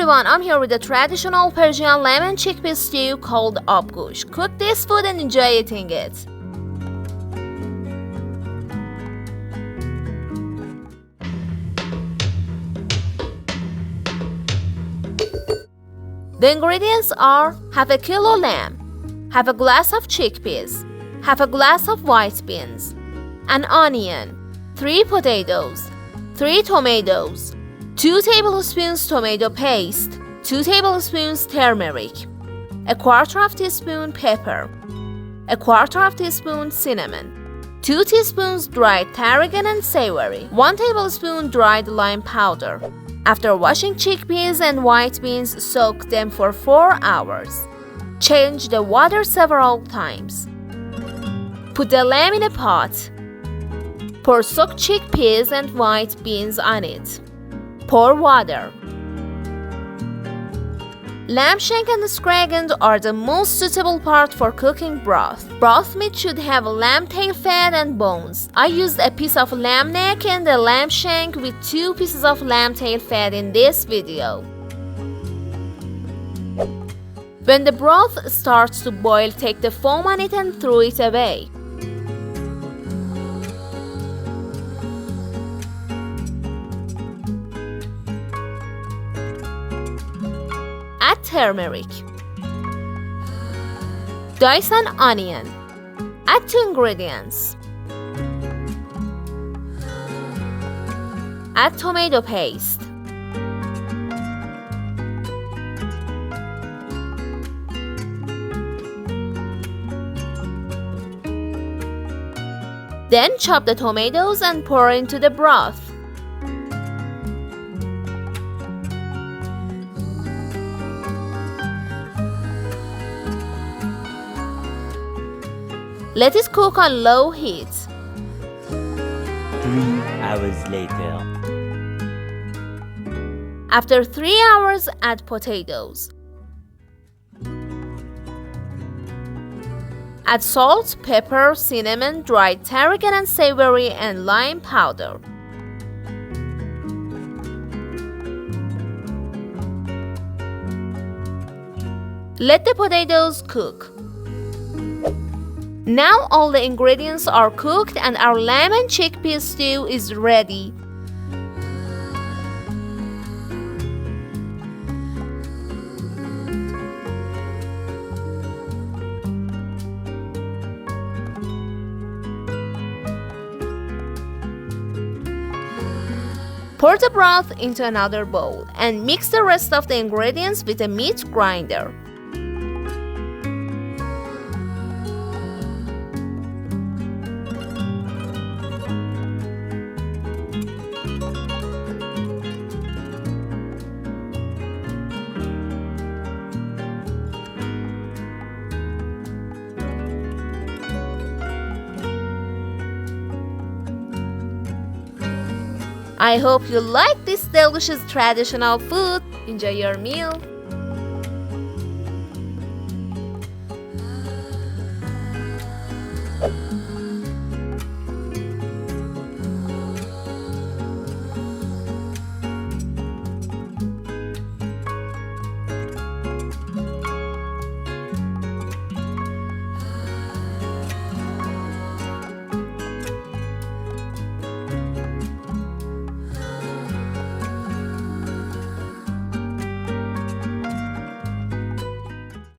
everyone, I'm here with a traditional Persian lamb and chickpea stew called Abgoosht. Cook this food and enjoy eating it. The ingredients are half a kilo lamb, half a glass of chickpeas, half a glass of white beans, an onion, 3 potatoes, 3 tomatoes, 2 tablespoons tomato paste, 2 tablespoons turmeric, a quarter of teaspoon pepper, a quarter of teaspoon cinnamon, 2 teaspoons dried tarragon and savory, 1 tablespoon dried lime powder. After washing chickpeas and white beans, soak them for 4 hours. Change the water several times. Put the lamb in a pot. Pour soaked chickpeas and white beans on it. Pour water. Lamb shank and scragand are the most suitable part for cooking broth. Broth meat should have lamb tail fat and bones. I used a piece of lamb neck and a lamb shank with 2 pieces of lamb tail fat in this video. When the broth starts to boil, take the foam on it and throw it away. Add turmeric. Dice an onion. Add 2 ingredients. Add tomato paste. Then chop the tomatoes and pour into the broth. Let it cook on low heat. 3 hours later. After 3 hours, add potatoes. Add salt, pepper, cinnamon, dried tarragon and savory, and lime powder. Let the potatoes cook. Now all the ingredients are cooked and our lamb and chickpea stew is ready. Pour the broth into another bowl and mix the rest of the ingredients with a meat grinder. I hope you like this delicious traditional food. Enjoy your meal.